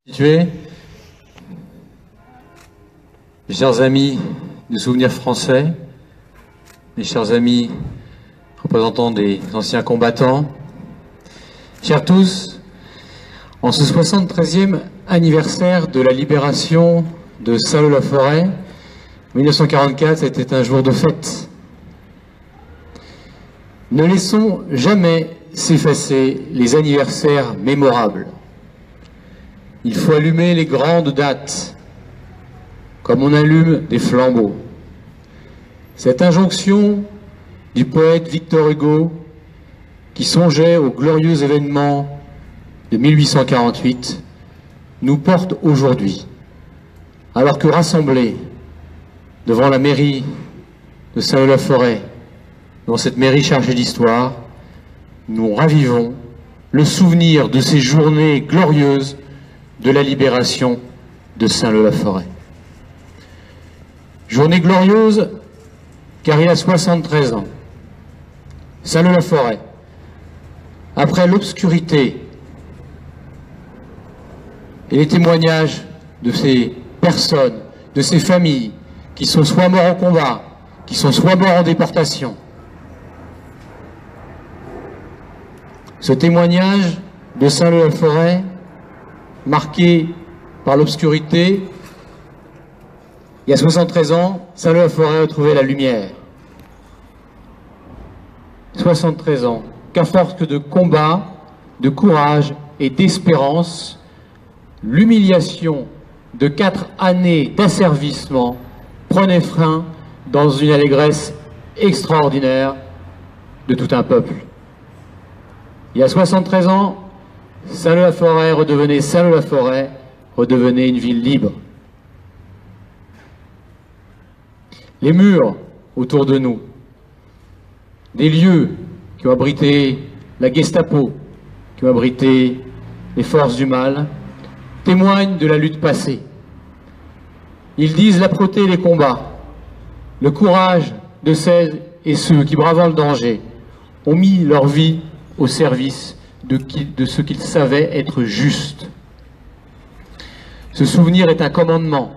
Mes chers amis du Souvenir français, mes chers amis représentants des anciens combattants, chers tous, en ce 73e anniversaire de la libération de Saint-Lô-la-Forêt, 1944 était un jour de fête. Ne laissons jamais s'effacer les anniversaires mémorables. Il faut allumer les grandes dates, comme on allume des flambeaux. Cette injonction du poète Victor Hugo, qui songeait aux glorieux événements de 1848, nous porte aujourd'hui, alors que rassemblés devant la mairie de Saint-Lô-la-Forêt, dans cette mairie chargée d'histoire, nous ravivons le souvenir de ces journées glorieuses de la libération de Saint-Lô-la-Forêt. Journée glorieuse, car il y a 73 ans, Saint-Lô-la-Forêt, après l'obscurité et les témoignages de ces personnes, de ces familles, qui sont soit morts au combat, qui sont soit morts en déportation. Ce témoignage de Saint-Lô-la-Forêt, marqué par l'obscurité, il y a 73 ans, Saint-Lô-la-Forêt a trouvé la lumière. 73 ans, qu'à force de combat, de courage et d'espérance, l'humiliation de 4 années d'asservissement prenait fin dans une allégresse extraordinaire de tout un peuple. Il y a 73 ans, Saint-Lô-la-Forêt redevenait Saint-Lô-la-Forêt, redevenait une ville libre. Les murs autour de nous, des lieux qui ont abrité la Gestapo, qui ont abrité les forces du mal, témoignent de la lutte passée. Ils disent l'âpreté des combats, le courage de celles et ceux qui, bravant le danger, ont mis leur vie au service de ce qu'ils savaient être juste. Ce souvenir est un commandement.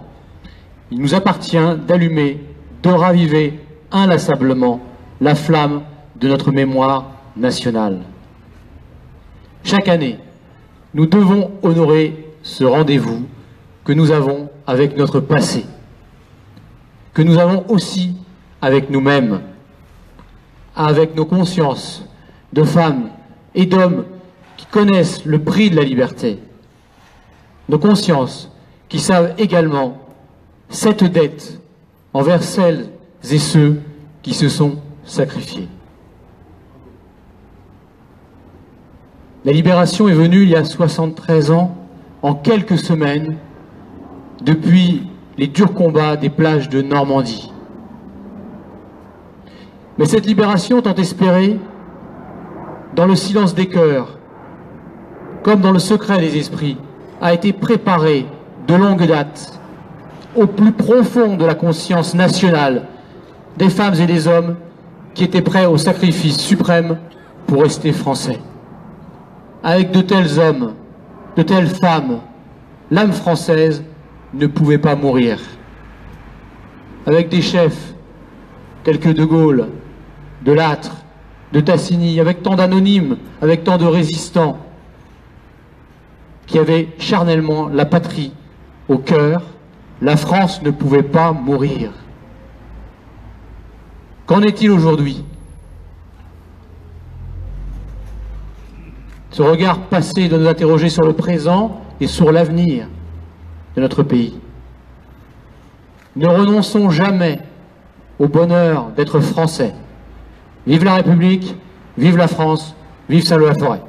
Il nous appartient d'allumer, de raviver inlassablement la flamme de notre mémoire nationale. Chaque année, nous devons honorer ce rendez-vous que nous avons avec notre passé, que nous avons aussi avec nous-mêmes, avec nos consciences de femmes et d'hommes qui connaissent le prix de la liberté, nos consciences qui savent également cette dette envers celles et ceux qui se sont sacrifiés. La libération est venue il y a 73 ans, en quelques semaines, depuis les durs combats des plages de Normandie. Mais cette libération, tant espérée, dans le silence des cœurs, comme dans le secret des esprits, a été préparée de longue date au plus profond de la conscience nationale des femmes et des hommes qui étaient prêts au sacrifice suprême pour rester français. Avec de tels hommes, de telles femmes, l'âme française ne pouvait pas mourir. Avec des chefs tels que De Gaulle, de Lattre, de Tassigny, avec tant d'anonymes, avec tant de résistants, qui avaient charnellement la patrie au cœur, la France ne pouvait pas mourir. Qu'en est-il aujourd'hui? Ce regard passé doit nous interroger sur le présent et sur l'avenir de notre pays. Ne renonçons jamais au bonheur d'être français. Vive la République, vive la France, vive Saint-Lô-la-Forêt.